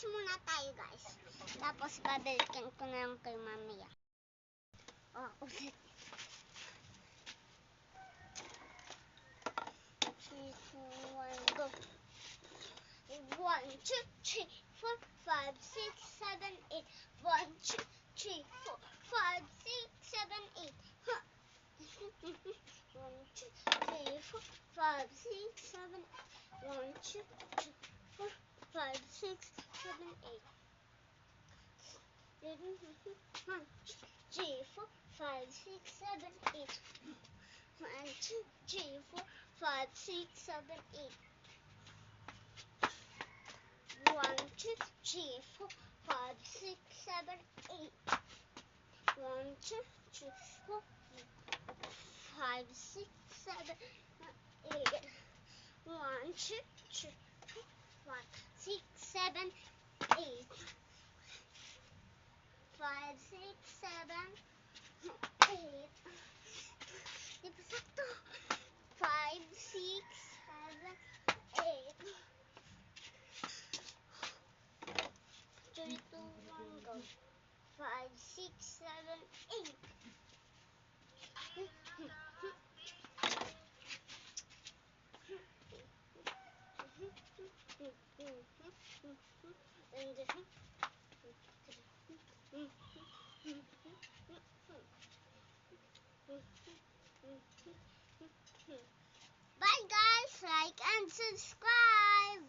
Magre-rest muna tayo, guys. Tapos, babalikan ko na lang kay mamaya. Ulit. 3, 2, 1, go. 1, 2, 3, 4, 5, 6, 7, 8. 1, 2, 3, 4, 5, 6, 7, 8. 1, 2, 3, 4, 5, 6, 7, 8. 1, 2, 3, 4, 5, 6, 7, 8. 1, 2, 3, 4, 5, 6, 7, 8. 1, 2, 3, 4, 5, 6, 7, 8. 1, 2, 3, 4, 5, 6, 7, 8. 1, 2, 3, 4, 5, 6, 7, 8. 1, 2, 3, 4, 5, 6, 7, 8. 5, 6, 7, 8. Di ba sakto? 5, 6, 7, 8. 3, 2, 1, go. 5, 6, 7, 8. Bye guys, like and subscribe.